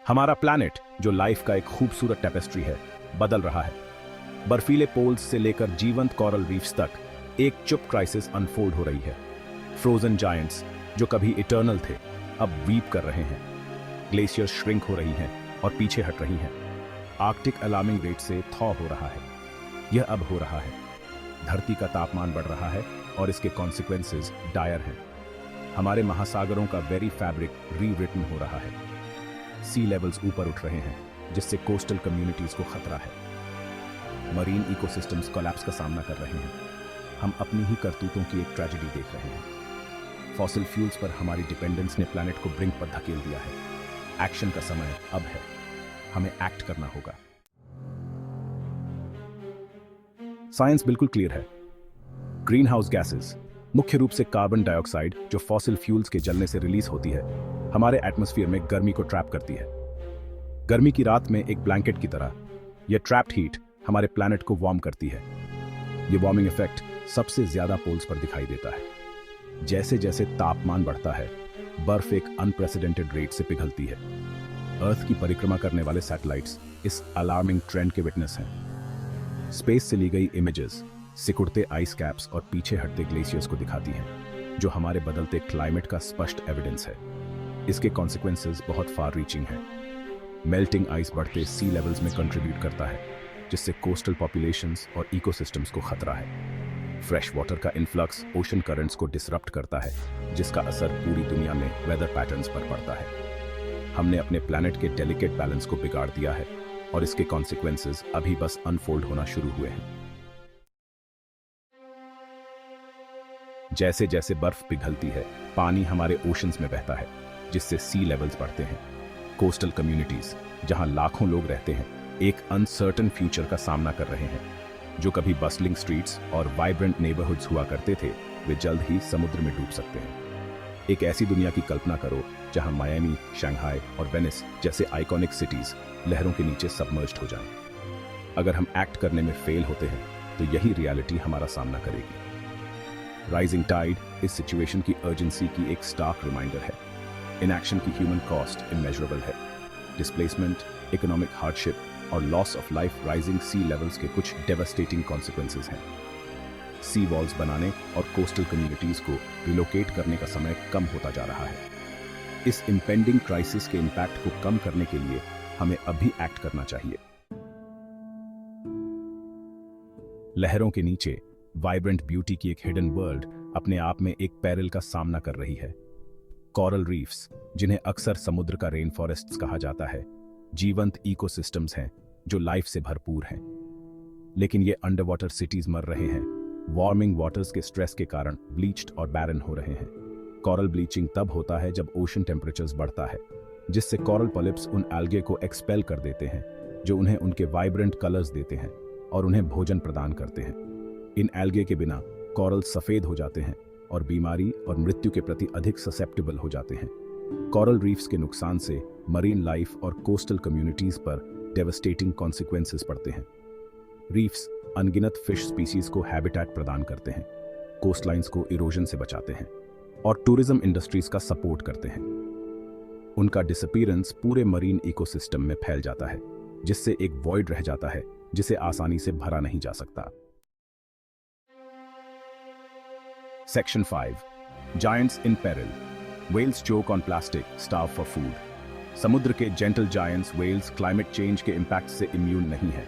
हमारा प्लैनेट, जो लाइफ का एक खूबसूरत टेपेस्ट्री है, बदल रहा है। बर्फीले पोल्स से लेकर जीवंत कोरल रीफ्स तक एक चुप क्राइसिस अनफोल्ड हो रही है। फ्रोजन जायंट्स, जो कभी इटर्नल थे, अब वीप कर रहे हैं। ग्लेशियर श्रिंक हो रही हैं और पीछे हट रही हैं। आर्कटिक अलार्मिंग रेट से थॉ हो रहा है। यह अब हो रहा है। धरती का तापमान बढ़ रहा है और इसके कॉन्सिक्वेंसेस डायर हैं। हमारे महासागरों का वेरी फैब्रिक रीरिटन हो रहा है। सी लेवल्स ऊपर उठ रहे हैं, जिससे कोस्टल कम्युनिटीज को खतरा है। मरीन इकोसिस्टम्स कोलैप्स का सामना कर रहे हैं। हम अपनी ही करतूतों की एक ट्रेजेडी देख रहे हैं। फॉसिल फ्यूल्स पर हमारी डिपेंडेंस ने प्लैनेट को ब्रिंक पर धकेल दिया है। एक्शन का समय अब है। हमें एक्ट करना होगा। साइंस बिल्कुल क्लियर है। ग्रीन हाउस गैसेस, मुख्य रूप से कार्बन डाइऑक्साइड, जो फॉसिल फ्यूल्स के जलने से रिलीज होती है, हमारे एटमॉस्फेयर में गर्मी को ट्रैप करती है। गर्मी की रात में एक ब्लैंकेट की तरह यह ट्रैप्ड हीट हमारे प्लैनेट को वार्म करती है। यह वार्मिंग इफेक्ट सबसे ज्यादा पोल्स पर दिखाई देता है। जैसे जैसे तापमान बढ़ता है, बर्फ एक अनप्रेसिडेंटेड रेट से पिघलती है। अर्थ की परिक्रमा करने वाले सैटेलाइट्स इस अलार्मिंग ट्रेंड के विटनेस हैं। स्पेस से ली गई इमेजेस सिकुड़ते आइस कैप्स और पीछे हटते ग्लेशियर्स को दिखाती हैं, जो हमारे बदलते क्लाइमेट का स्पष्ट एविडेंस है। इसके कॉन्सिक्वेंसेस बहुत फार रीचिंग हैं। मेल्टिंग आइस बढ़ते सी लेवल्स में कंट्रीब्यूट करता है, जिससे कोस्टल पॉपुलेशंस और इकोसिस्टम्स को खतरा है। फ्रेश वाटर का इन्फ्लक्स ओशन करंट्स को डिसरप्ट करता है, जिसका असर पूरी दुनिया में वेदर पैटर्न्स पर पड़ता है। हमने अपने प्लैनेट के डेलिकेट बैलेंस को बिगाड़ दिया है और इसके कॉन्सिक्वेंसेस अभी बस अनफोल्ड होना शुरू हुए हैं। जैसे जैसे बर्फ पिघलती है, पानी हमारे ओशंस में बहता है, जिससे सी लेवल्स बढ़ते हैं। कोस्टल कम्युनिटीज, जहां लाखों लोग रहते हैं, एक अनसर्टन फ्यूचर का सामना कर रहे हैं। जो कभी बस्लिंग स्ट्रीट्स और वाइब्रेंट नेबरहुड्स हुआ करते थे, वे जल्द ही समुद्र में डूब सकते हैं। एक ऐसी दुनिया की कल्पना करो जहां मायामी, शंघाई और वेनिस जैसे आइकॉनिक सिटीज लहरों के नीचे सबमर्ज्ड हो जाएं। अगर हम एक्ट करने में फेल होते हैं, तो यही रियलिटी हमारा सामना करेगी। राइजिंग टाइड इस सिचुएशन की अर्जेंसी की एक स्टार्क रिमाइंडर है। इनएक्शन की ह्यूमन कॉस्ट इमेजरेबल है। डिस्प्लेसमेंट, इकोनॉमिक हार्डशिप और loss of life rising sea levels के कुछ डेवास्टेटिंग कॉन्सिक्वेंसेस हैं। सी वॉल्स बनाने और कोस्टल कम्युनिटीज को रिलोकेट करने का समय कम होता जा रहा है। इस इम्पेंडिंग क्राइसिस के इम्पैक्ट को कम करने के लिए हमें अभी एक्ट करना चाहिए। लहरों के नीचे वाइब्रेंट ब्यूटी की एक हिडन वर्ल्ड अपने आप में एक पेरिल का सामना कर रही है। कोरल रीफ्स, जिन्हें अक्सर समुद्र का रेन फॉरेस्ट्स कहा जाता है, जीवंत इकोसिस्टम्स हैं जो लाइफ से भरपूर हैं। लेकिन ये अंडर वाटर सिटीज मर रहे हैं। वार्मिंग वाटर्स के स्ट्रेस के कारण ब्लीच्ड और बैरन हो रहे हैं। कोरल ब्लीचिंग तब होता है जब ओशन टेम्परेचर्स बढ़ता है, जिससे कोरल पॉलिप्स उन एल्गे को एक्सपेल कर देते हैं, जो उन्हें उनके वाइब्रेंट कलर्स देते हैं और उन्हें भोजन प्रदान करते हैं। इन एल्गे के बिना कोरल सफेद हो जाते हैं और बीमारी और मृत्यु के प्रति अधिक ससेप्टेबल हो जाते हैं। कोरल रीफ्स के नुकसान से मरीन लाइफ और कोस्टल कम्युनिटीज पर डेवास्टेटिंग कॉन्सिक्वेंसेस पड़ते हैं। रीफ्स अनगिनत फिश स्पीसीज को हैबिटेट प्रदान करते हैं, कोस्टलाइंस को इरोजन से बचाते हैं और टूरिज्म इंडस्ट्रीज का सपोर्ट करते हैं। उनका डिसअपीयरेंस पूरे मरीन इकोसिस्टम में फैल जाता है, जिससे एक वॉइड रह जाता है जिसे आसानी से भरा नहीं जा सकता। Section 5. Giants in peril. Whales choke on plastic, starve for food. समुद्र के gentle giants whales climate change के इम्पैक्ट से इम्यून नहीं है।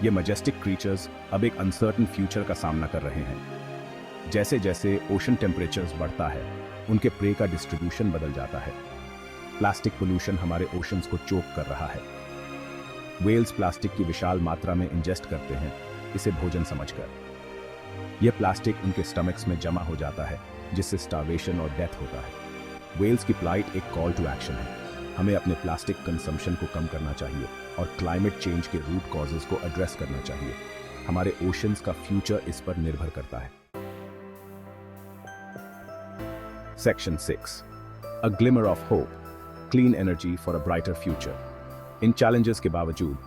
ये मैजेस्टिक क्रीचर्स अब एक अनसर्टन फ्यूचर का सामना कर रहे हैं। जैसे जैसे ओशन टेम्परेचर्स बढ़ता है, उनके प्रे का डिस्ट्रीब्यूशन बदल जाता है। प्लास्टिक पोल्यूशन हमारे ओशंस को चोक कर रहा है। व्हेल्स प्लास्टिक की विशाल मात्रा में इंजेस्ट करते हैं, इसे भोजन समझकर। यह प्लास्टिक उनके स्टमक्स में जमा हो जाता है, जिससे स्टार्वेशन और डेथ होता है। व्हेल्स की प्लाइट एक कॉल टू एक्शन है। हमें अपने प्लास्टिक कंजम्पशन को कम करना चाहिए और क्लाइमेट चेंज के रूट कॉजेज को एड्रेस करना चाहिए। हमारे ओशंस का फ्यूचर इस पर निर्भर करता है। Section 6. A glimmer of hope, clean energy for a brighter future. In challenges के बावजूद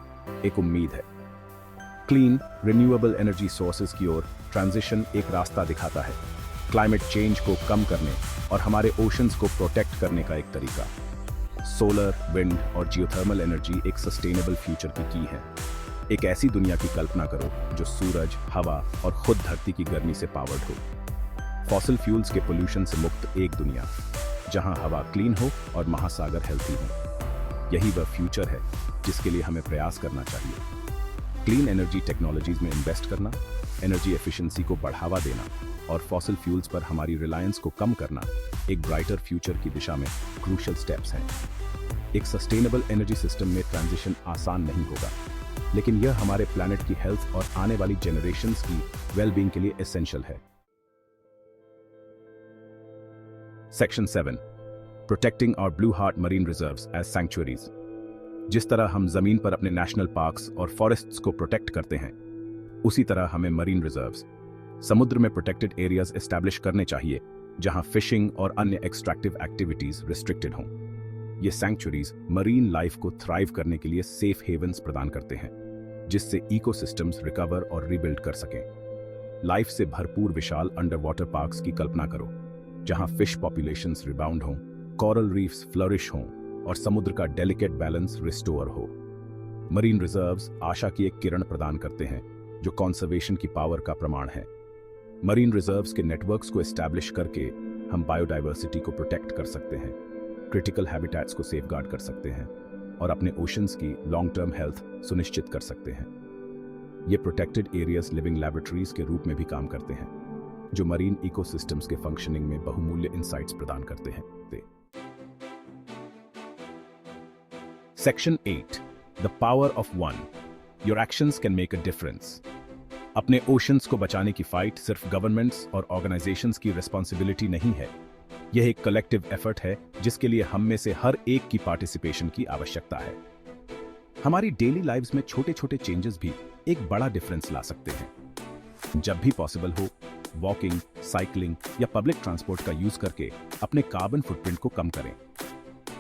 एक उम्मीद है। क्लीन रिन्यूएबल एनर्जी सोर्सेज की ओर ट्रांजिशन एक रास्ता दिखाता है, क्लाइमेट चेंज को कम करने और हमारे ओशंस को प्रोटेक्ट करने का एक तरीका। सोलर, विंड और जियोथर्मल एनर्जी एक सस्टेनेबल फ्यूचर की है। एक ऐसी दुनिया की कल्पना करो जो सूरज, हवा और खुद धरती की गर्मी से पावर्ड हो। फॉसिल फ्यूल्स के पोल्यूशन से मुक्त एक दुनिया जहां हवा क्लीन हो और महासागर हेल्थी हो। यही वह फ्यूचर है जिसके लिए हमें प्रयास करना चाहिए। क्लीन एनर्जी टेक्नोलॉजीज में इन्वेस्ट करना, एनर्जी एफिशिएंसी को बढ़ावा देना और फॉसिल फ्यूल्स पर हमारी रिलायंस को कम करना एक ब्राइटर फ्यूचर की दिशा में क्रूशियल स्टेप्स हैं। एक सस्टेनेबल एनर्जी सिस्टम में ट्रांजिशन आसान नहीं होगा, लेकिन यह हमारे प्लैनेट की हेल्थ और आने वाली जनरेशंस की वेलबींग के लिए एसेंशियल है। Section 7, protecting our blue heart marine reserves as sanctuaries. जिस तरह हम जमीन पर अपने नेशनल पार्क्स और फॉरेस्ट्स को प्रोटेक्ट करते हैं, उसी तरह हमें मरीन रिजर्व्स, समुद्र में प्रोटेक्टेड एरियाज एस्टैब्लिश करने चाहिए जहां फिशिंग और अन्य एक्सट्रैक्टिव एक्टिविटीज रिस्ट्रिक्टेड हों। ये सैंक्चुअरीज मरीन लाइफ को थ्राइव करने के लिए सेफ हेवन्स प्रदान करते हैं, जिससे इकोसिस्टम्स रिकवर और रीबिल्ड कर सकें। लाइफ से भरपूर विशाल अंडर वाटर पार्क्स की कल्पना करो, जहां फिश पॉपुलेशंस रिबाउंड हों, कोरल रीफ्स फ्लरिश हों और समुद्र का डेलिकेट बैलेंस रिस्टोर हो। मरीन रिजर्व्स आशा की एक किरण प्रदान करते हैं जो कॉन्जर्वेशन की पावर का प्रमाण है। मरीन रिजर्व्स के नेटवर्क्स को एस्टैब्लिश करके हम बायोडाइवर्सिटी को प्रोटेक्ट कर सकते हैं, क्रिटिकल हैबिटेट्स को सेफगार्ड कर सकते हैं और अपने ओशंस की लॉन्ग टर्म हेल्थ सुनिश्चित कर सकते हैं। ये प्रोटेक्टेड एरियाज लिविंग लैबोरेटरीज के रूप में भी काम करते हैं, जो मरीन इकोसिस्टम्स के फंक्शनिंग में बहुमूल्य इंसाइट्स प्रदान करते हैं। Section 8, The Power of One. Your actions can make a difference. अपने ओशंस को बचाने की फाइट सिर्फ गवर्नमेंट्स और ऑर्गेनाइजेशंस की रिस्पॉन्सिबिलिटी नहीं है। यह एक कलेक्टिव एफर्ट है जिसके लिए हम में से हर एक की पार्टिसिपेशन की आवश्यकता है। हमारी डेली लाइव्स में छोटे छोटे चेंजेस भी एक बड़ा डिफरेंस ला सकते हैं। जब भी पॉसिबल हो, वॉकिंग, साइकिलिंग या पब्लिक ट्रांसपोर्ट का यूज करके अपने कार्बन फुटप्रिंट को कम करें।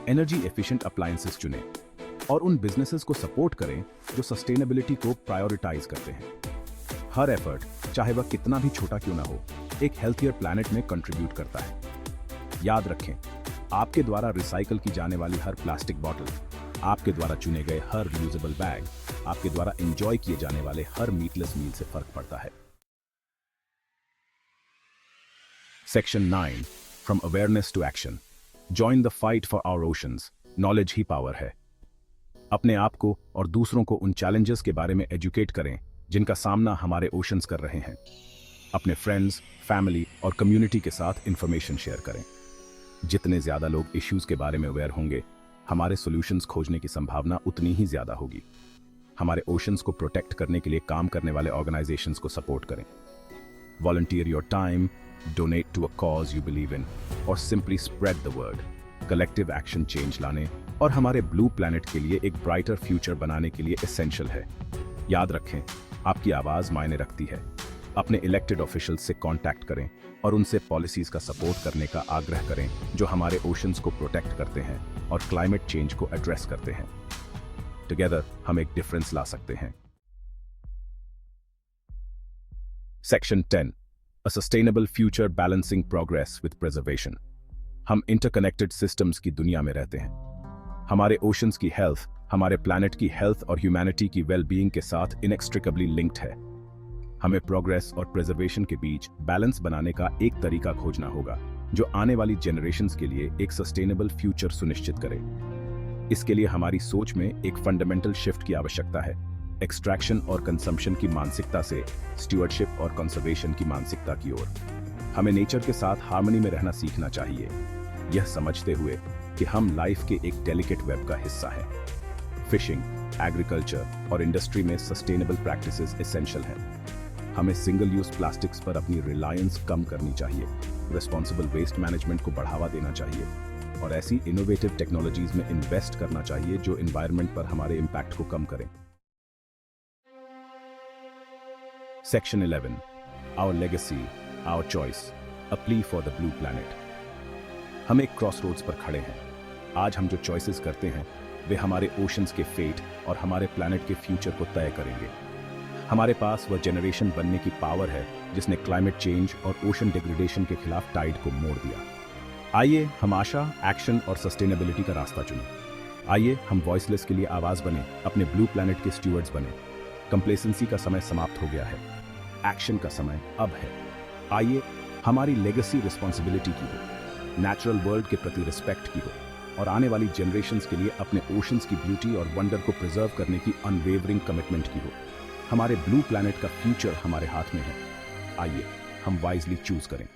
एनर्जी एफिशिएंट अप्लायंसेस चुनें और उन बिजनेसेस को सपोर्ट करें जो सस्टेनेबिलिटी को प्रायोरिटाइज करते हैं। हर एफर्ट, चाहे वह कितना भी छोटा क्यों ना हो, एक हेल्थियर प्लैनेट में कंट्रीब्यूट करता है। याद रखें, आपके द्वारा रिसाइकल की जाने वाली हर प्लास्टिक बॉटल, आपके द्वारा चुने गए हर रियूजेबल बैग, आपके द्वारा एंजॉय किए जाने वाले हर मीटलेस मील से फर्क पड़ता है। Section 9, from awareness to action. Join the fight for our oceans. Knowledge ही पावर है। अपने आप को और दूसरों को उन चैलेंजेस के बारे में एजुकेट करें जिनका सामना हमारे ओशंस कर रहे हैं। अपने फ्रेंड्स, फैमिली और कम्युनिटी के साथ इंफॉर्मेशन शेयर करें। जितने ज्यादा लोग इश्यूज के बारे में अवेयर होंगे, हमारे सॉल्यूशंस खोजने की संभावना उतनी ही ज्यादा होगी। हमारे ओशंस को प्रोटेक्ट करने के लिए काम करने वाले ऑर्गेनाइजेशंस को सपोर्ट करें। Volunteer your time, donate to a cause you believe in और simply spread the word. Collective action change लाने और हमारे ब्लू प्लैनेट के लिए एक ब्राइटर फ्यूचर बनाने के लिए एसेंशियल है। याद रखें, आपकी आवाज मायने रखती है। अपने इलेक्टेड ऑफिशियल्स से कांटेक्ट करें और उनसे पॉलिसीज का सपोर्ट करने का आग्रह करें जो हमारे ओशंस को प्रोटेक्ट करते हैं और क्लाइमेट चेंज को एड्रेस करते हैं। टुगेदर हम एक डिफरेंस ला सकते हैं। Section 10, A Sustainable Future Balancing Progress with Preservation. हम इंटरकनेक्टेड सिस्टम्स की दुनिया में रहते हैं। हमारे ओशंस की हेल्थ हमारे प्लैनेट की हेल्थ और ह्यूमैनिटी की वेलबीइंग के साथ इनएक्सट्रिकेबली लिंक्ड है। हमें प्रोग्रेस और प्रिजर्वेशन के बीच बैलेंस बनाने का एक तरीका खोजना होगा जो आने वाली जनरेशंस के लिए एक सस्टेनेबल फ्यूचर सुनिश्चित करे। इसके लिए हमारी सोच में एक फंडामेंटल शिफ्ट की आवश्यकता है, एक्सट्रैक्शन और कंजम्पशन की मानसिकता से स्टुअर्डशिप और कंजर्वेशन की मानसिकता की ओर। हमें नेचर के साथ हार्मनी में रहना सीखना चाहिए, यह समझते हुए कि हम लाइफ के एक डेलिकेट वेब का हिस्सा हैं। फिशिंग, एग्रीकल्चर और इंडस्ट्री में सस्टेनेबल प्रैक्टिसेस एसेंशियल हैं। हमें सिंगल यूज प्लास्टिक्स पर अपनी रिलायंस कम करनी चाहिए, रिस्पॉन्सिबल वेस्ट मैनेजमेंट को बढ़ावा देना चाहिए और ऐसी इनोवेटिव टेक्नोलॉजीज में इन्वेस्ट करना चाहिए जो एनवायरनमेंट पर हमारे इम्पैक्ट को कम करें। Section 11, our legacy, our choice, a plea for the blue planet. हम एक क्रॉसरोड्स पर खड़े हैं। आज हम जो चॉइसेस करते हैं वे हमारे ओशंस के फेट और हमारे प्लैनेट के फ्यूचर को तय करेंगे। हमारे पास वह जनरेशन बनने की पावर है जिसने क्लाइमेट चेंज और ओशन डिग्रेडेशन के खिलाफ टाइड को मोड़ दिया। आइए हम आशा, एक्शन और सस्टेनेबिलिटी का रास्ता चुनें। आइए हम वॉइसलेस के लिए आवाज बने, अपने ब्लू प्लैनेट के स्टूवर्ड्स बने। कंप्लेसेंसी का समय समाप्त हो गया है, एक्शन का समय अब है। आइए हमारी लेगेसी रिस्पॉन्सिबिलिटी की हो, नेचुरल वर्ल्ड के प्रति रिस्पेक्ट की हो और आने वाली जनरेशंस के लिए अपने ओशंस की ब्यूटी और वंडर को प्रिजर्व करने की अनवेवरिंग कमिटमेंट की हो। हमारे ब्लू प्लैनेट का फ्यूचर हमारे हाथ में है। आइए हम वाइजली चूज करें।